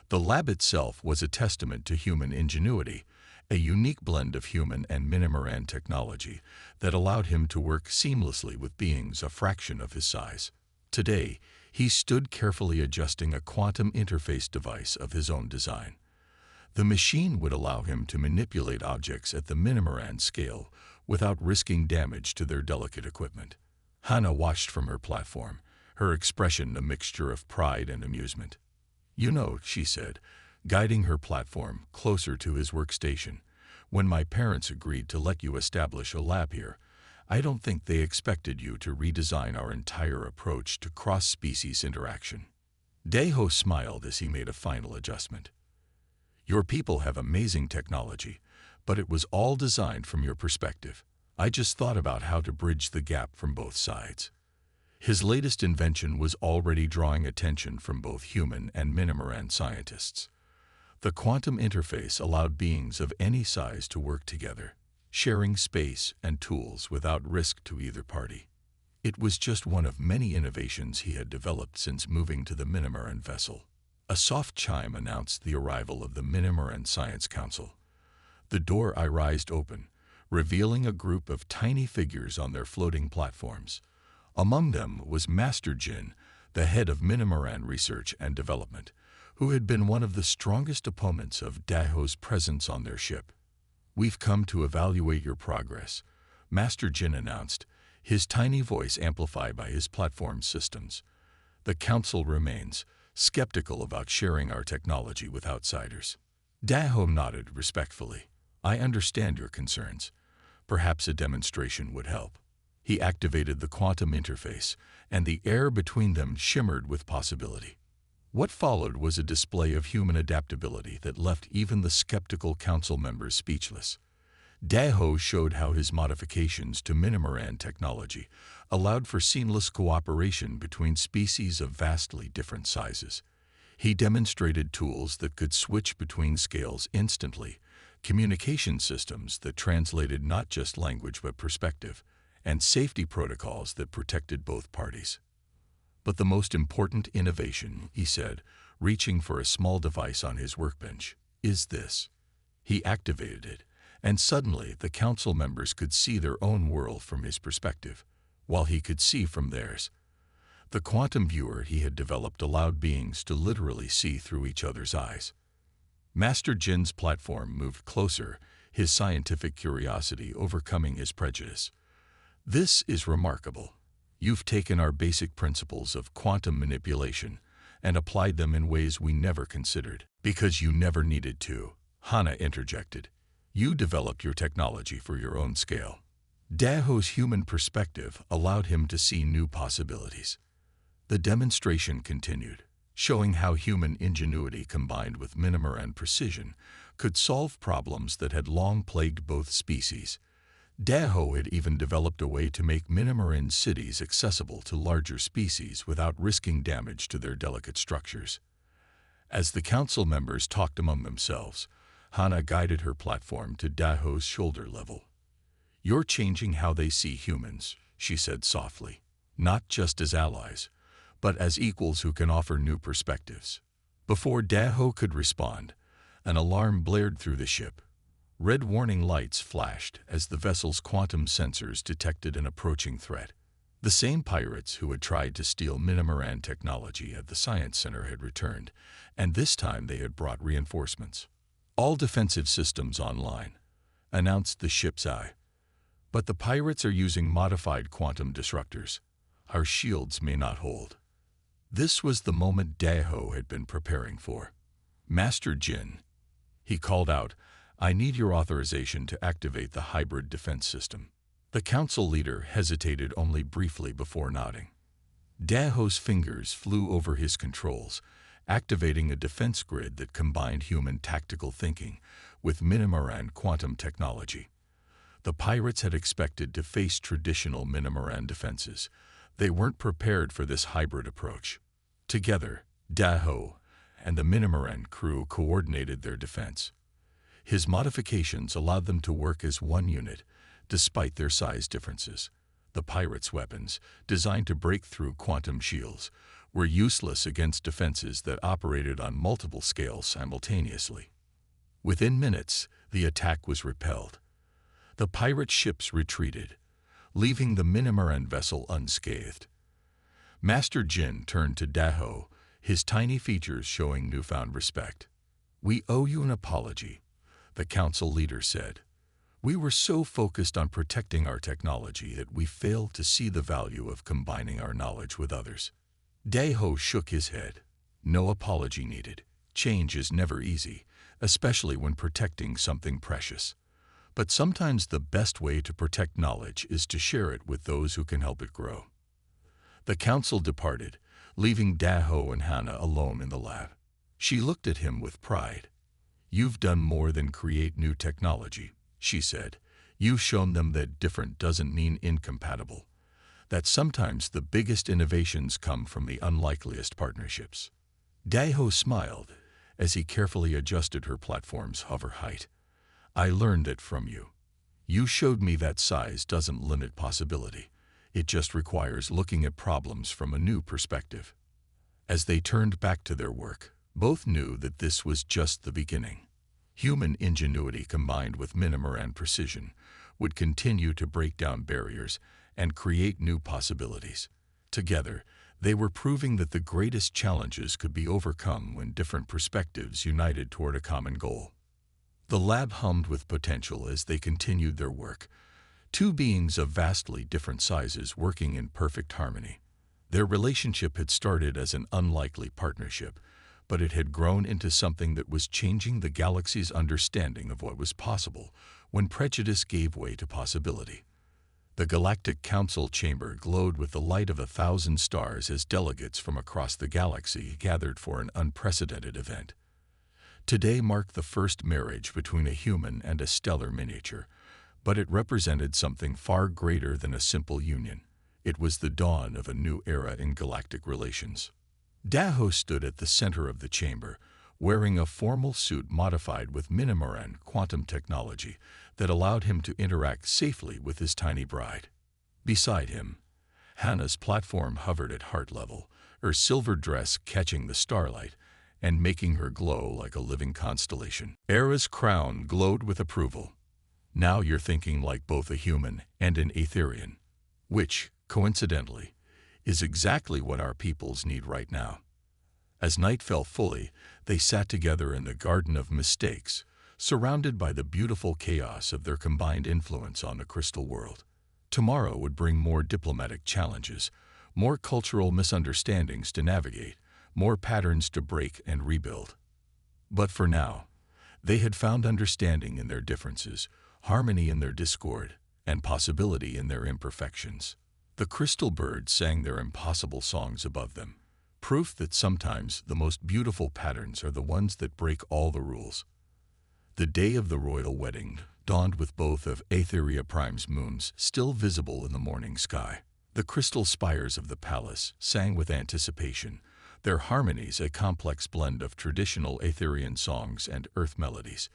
The lab itself was a testament to human ingenuity, a unique blend of human and Minimaran technology that allowed him to work seamlessly with beings a fraction of his size. Today, he stood carefully adjusting a quantum interface device of his own design. The machine would allow him to manipulate objects at the Minimaran scale without risking damage to their delicate equipment. Hannah watched from her platform, her expression a mixture of pride and amusement. "You know," she said, guiding her platform closer to his workstation, "when my parents agreed to let you establish a lab here, I don't think they expected you to redesign our entire approach to cross-species interaction." Daho smiled as he made a final adjustment. "Your people have amazing technology, but it was all designed from your perspective. I just thought about how to bridge the gap from both sides." His latest invention was already drawing attention from both human and Minimaran scientists. The quantum interface allowed beings of any size to work together, sharing space and tools without risk to either party. It was just one of many innovations he had developed since moving to the Minimaran vessel. A soft chime announced the arrival of the Minimaran Science Council. The door rised open, revealing a group of tiny figures on their floating platforms. Among them was Master Jin, the head of Minimaran Research and Development, who had been one of the strongest opponents of Daho's presence on their ship. "We've come to evaluate your progress," Master Jin announced, his tiny voice amplified by his platform's systems. "The Council remains skeptical about sharing our technology with outsiders." Daho nodded respectfully. "I understand your concerns. Perhaps a demonstration would help." He activated the quantum interface, and the air between them shimmered with possibility. What followed was a display of human adaptability that left even the skeptical council members speechless. Daho showed how his modifications to Minimaran technology allowed for seamless cooperation between species of vastly different sizes. He demonstrated tools that could switch between scales instantly, communication systems that translated not just language but perspective, and safety protocols that protected both parties. "But the most important innovation," he said, reaching for a small device on his workbench, "is this." He activated it, and suddenly the council members could see their own world from his perspective, while he could see from theirs. The quantum viewer he had developed allowed beings to literally see through each other's eyes. Master Jin's platform moved closer, his scientific curiosity overcoming his prejudice. "This is remarkable. You've taken our basic principles of quantum manipulation and applied them in ways we never considered." "Because you never needed to," Hannah interjected. "You developed your technology for your own scale." Daho's human perspective allowed him to see new possibilities. The demonstration continued, showing how human ingenuity combined with Minimaran precision could solve problems that had long plagued both species. Daho had even developed a way to make Minimaran cities accessible to larger species without risking damage to their delicate structures. As the council members talked among themselves, Hannah guided her platform to Daho's shoulder level. "You're changing how they see humans," she said softly, "not just as allies, but as equals who can offer new perspectives." Before Daho could respond, an alarm blared through the ship. Red warning lights flashed as the vessel's quantum sensors detected an approaching threat. The same pirates who had tried to steal Minimaran technology at the Science Center had returned, and this time they had brought reinforcements. "All defensive systems online," announced the ship's eye. "But the pirates are using modified quantum disruptors. Our shields may not hold." This was the moment Daho had been preparing for. "Master Jin," he called out, "I need your authorization to activate the hybrid defense system." The council leader hesitated only briefly before nodding. Daho's fingers flew over his controls, activating a defense grid that combined human tactical thinking with Minimoran quantum technology. The pirates had expected to face traditional Minimoran defenses. They weren't prepared for this hybrid approach. Together, Daho and the Minimoran crew coordinated their defense. His modifications allowed them to work as one unit, despite their size differences. The pirates' weapons, designed to break through quantum shields, were useless against defenses that operated on multiple scales simultaneously. Within minutes, the attack was repelled. The pirate ships retreated, leaving the Minimoran vessel unscathed. Master Jin turned to Daho, his tiny features showing newfound respect. "We owe you an apology," the council leader said. "We were so focused on protecting our technology that we failed to see the value of combining our knowledge with others." Daho shook his head. "No apology needed. Change is never easy, especially when protecting something precious. But sometimes the best way to protect knowledge is to share it with those who can help it grow." The council departed, leaving Daho and Hannah alone in the lab. She looked at him with pride. "You've done more than create new technology," she said. "You've shown them that different doesn't mean incompatible, that sometimes the biggest innovations come from the unlikeliest partnerships." Daho smiled as he carefully adjusted her platform's hover height. "I learned it from you. You showed me that size doesn't limit possibility. It just requires looking at problems from a new perspective." As they turned back to their work, both knew that this was just the beginning. Human ingenuity combined with Minimoran precision would continue to break down barriers and create new possibilities. Together, they were proving that the greatest challenges could be overcome when different perspectives united toward a common goal. The lab hummed with potential as they continued their work, two beings of vastly different sizes working in perfect harmony. Their relationship had started as an unlikely partnership, but it had grown into something that was changing the galaxy's understanding of what was possible when prejudice gave way to possibility. The Galactic Council chamber glowed with the light of 1,000 stars as delegates from across the galaxy gathered for an unprecedented event. Today marked the first marriage between a human and a stellar miniature, but it represented something far greater than a simple union. It was the dawn of a new era in galactic relations. Daho stood at the center of the chamber, wearing a formal suit modified with Minimoran quantum technology that allowed him to interact safely with his tiny bride. Beside him, Hannah's platform hovered at heart level, her silver dress catching the starlight and making her glow like a living constellation. Era's crown glowed with approval. "Now you're thinking like both a human and an Aetherian," which, coincidentally, is exactly what our peoples need right now. As night fell fully, they sat together in the Garden of Mistakes, surrounded by the beautiful chaos of their combined influence on the crystal world. Tomorrow would bring more diplomatic challenges, more cultural misunderstandings to navigate, more patterns to break and rebuild. But for now, they had found understanding in their differences, harmony in their discord, and possibility in their imperfections. The crystal birds sang their impossible songs above them, proof that sometimes the most beautiful patterns are the ones that break all the rules. The day of the royal wedding dawned with both of Aetheria Prime's moons still visible in the morning sky. The crystal spires of the palace sang with anticipation, their harmonies a complex blend of traditional Aetherian songs and earth melodies.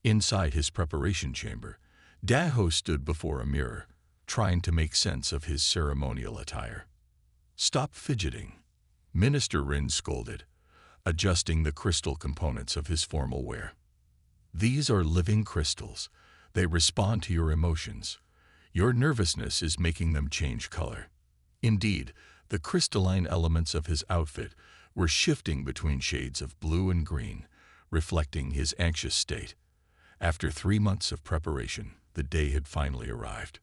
Inside his preparation chamber, Daho stood before a mirror, trying to make sense of his ceremonial attire. "Stop fidgeting," Minister Rin scolded, adjusting the crystal components of his formal wear. "These are living crystals. They respond to your emotions. Your nervousness is making them change color." Indeed, the crystalline elements of his outfit were shifting between shades of blue and green, reflecting his anxious state. After 3 months of preparation, the day had finally arrived.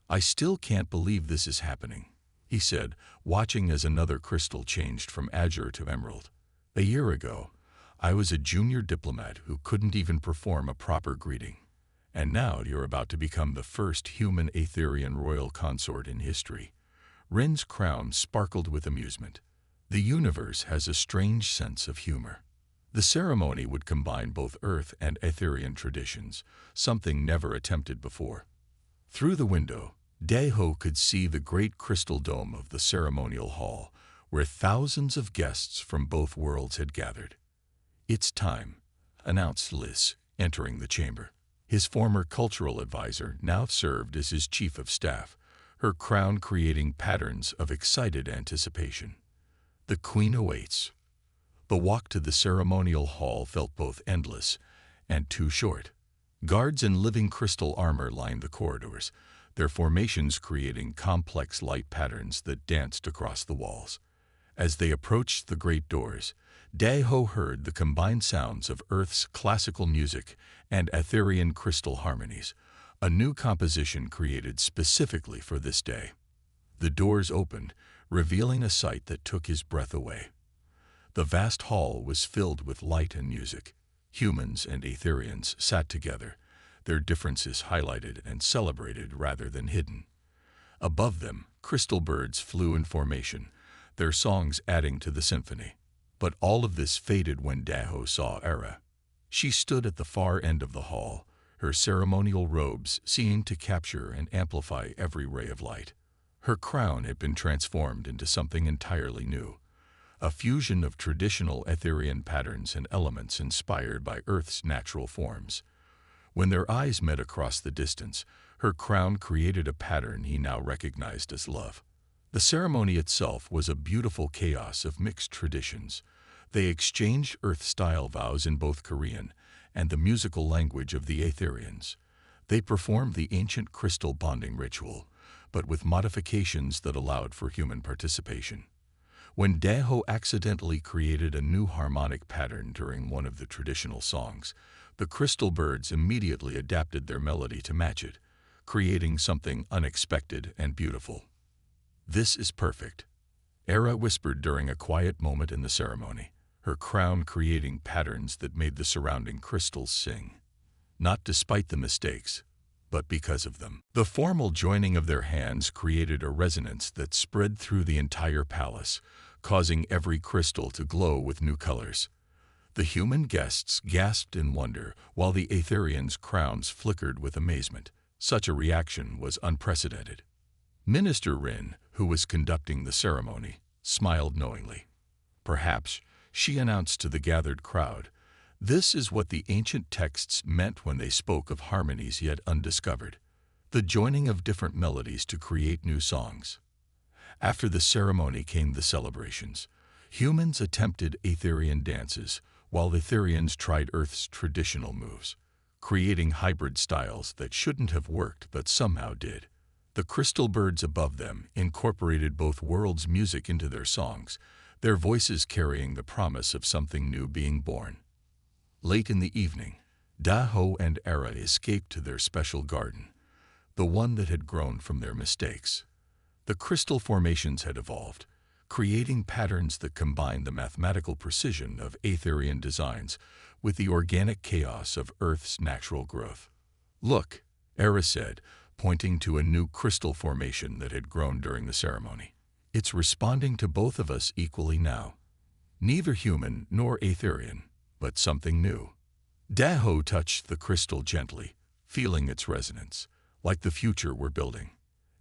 "I still can't believe this is happening," he said, watching as another crystal changed from azure to emerald. A year ago, I was a junior diplomat who couldn't even perform a proper greeting. And now you're about to become the first human Aetherian royal consort in history. Rin's crown sparkled with amusement. The universe has a strange sense of humor. The ceremony would combine both Earth and Aetherian traditions, something never attempted before. Through the window, Daeho could see the great crystal dome of the ceremonial hall, where thousands of guests from both worlds had gathered. "It's time," announced Lys, entering the chamber. His former cultural advisor now served as his chief of staff, her crown creating patterns of excited anticipation. The queen awaits. The walk to the ceremonial hall felt both endless and too short. Guards in living crystal armor lined the corridors, their formations creating complex light patterns that danced across the walls. As they approached the great doors, Daeho heard the combined sounds of Earth's classical music and Aetherian crystal harmonies, a new composition created specifically for this day. The doors opened, revealing a sight that took his breath away. The vast hall was filled with light and music. Humans and Aetherians sat together, their differences highlighted and celebrated rather than hidden. Above them, crystal birds flew in formation, their songs adding to the symphony. But all of this faded when Daeho saw Era. She stood at the far end of the hall, her ceremonial robes seeming to capture and amplify every ray of light. Her crown had been transformed into something entirely new, a fusion of traditional Aetherian patterns and elements inspired by Earth's natural forms. When their eyes met across the distance, her crown created a pattern he now recognized as love. The ceremony itself was a beautiful chaos of mixed traditions. They exchanged Earth-style vows in both Korean and the musical language of the Aetherians. They performed the ancient crystal bonding ritual, but with modifications that allowed for human participation. When Daeho accidentally created a new harmonic pattern during one of the traditional songs, the crystal birds immediately adapted their melody to match it, creating something unexpected and beautiful. "This is perfect," Era whispered during a quiet moment in the ceremony, her crown creating patterns that made the surrounding crystals sing. Not despite the mistakes, but because of them. The formal joining of their hands created a resonance that spread through the entire palace, causing every crystal to glow with new colors. The human guests gasped in wonder, while the Aetherians' crowns flickered with amazement. Such a reaction was unprecedented. Minister Rin, who was conducting the ceremony, smiled knowingly. Perhaps, she announced to the gathered crowd, this is what the ancient texts meant when they spoke of harmonies yet undiscovered, the joining of different melodies to create new songs. After the ceremony came the celebrations. Humans attempted Aetherian dances, while Aetherians tried Earth's traditional moves, creating hybrid styles that shouldn't have worked but somehow did. The crystal birds above them incorporated both worlds' music into their songs, their voices carrying the promise of something new being born. Late in the evening, Daeho and Era escaped to their special garden, the one that had grown from their mistakes. The crystal formations had evolved, creating patterns that combined the mathematical precision of Aetherian designs with the organic chaos of Earth's natural growth. "Look," Era said, pointing to a new crystal formation that had grown during the ceremony. "It's responding to both of us equally now. Neither human nor Aetherian, but something new." Daeho touched the crystal gently, feeling its resonance, like the future we're building.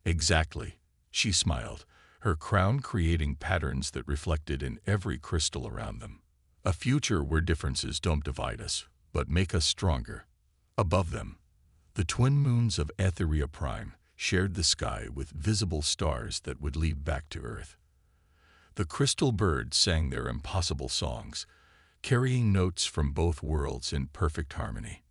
"Exactly," she smiled, her crown creating patterns that reflected in every crystal around them. "A future where differences don't divide us, but make us stronger." Above them, the twin moons of Aetheria Prime shared the sky with visible stars that would lead back to Earth. The crystal birds sang their impossible songs, carrying notes from both worlds in perfect harmony.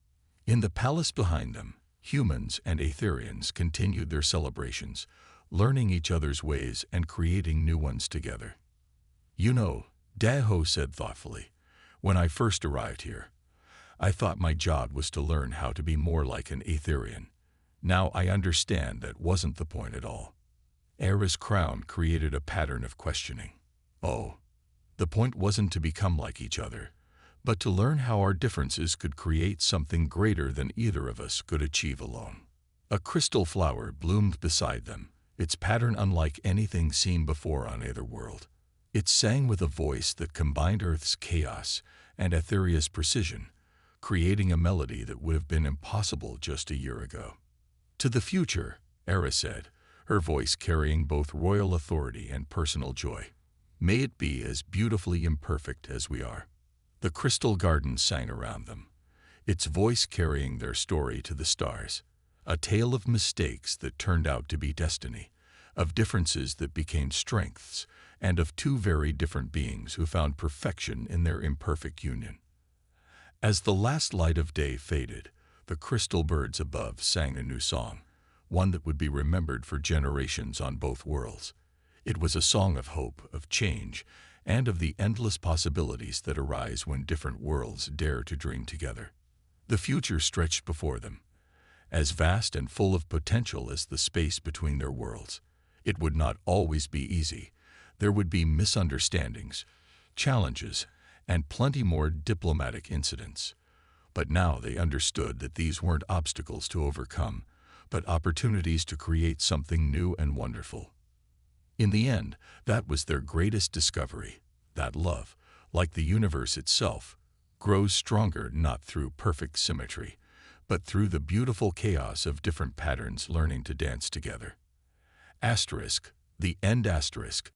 In the palace behind them, humans and Aetherians continued their celebrations, learning each other's ways and creating new ones together. "You know," Daeho said thoughtfully, "when I first arrived here, I thought my job was to learn how to be more like an Aetherian. Now I understand that wasn't the point at all." Era's crown created a pattern of questioning. Oh, the point wasn't to become like each other, but to learn how our differences could create something greater than either of us could achieve alone. A crystal flower bloomed beside them, its pattern unlike anything seen before on either world. It sang with a voice that combined Earth's chaos and Etheria's precision, creating a melody that would have been impossible just a year ago. To the future, Era said, her voice carrying both royal authority and personal joy. May it be as beautifully imperfect as we are. The crystal garden sang around them, its voice carrying their story to the stars, a tale of mistakes that turned out to be destiny, of differences that became strengths, and of two very different beings who found perfection in their imperfect union. As the last light of day faded, the crystal birds above sang a new song, one that would be remembered for generations on both worlds. It was a song of hope, of change, and of the endless possibilities that arise when different worlds dare to dream together. The future stretched before them, as vast and full of potential as the space between their worlds. It would not always be easy. There would be misunderstandings, challenges, and plenty more diplomatic incidents. But now they understood that these weren't obstacles to overcome, but opportunities to create something new and wonderful. In the end, that was their greatest discovery, that love, like the universe itself, grows stronger not through perfect symmetry, but through the beautiful chaos of different patterns learning to dance together. Asterisk, the end asterisk.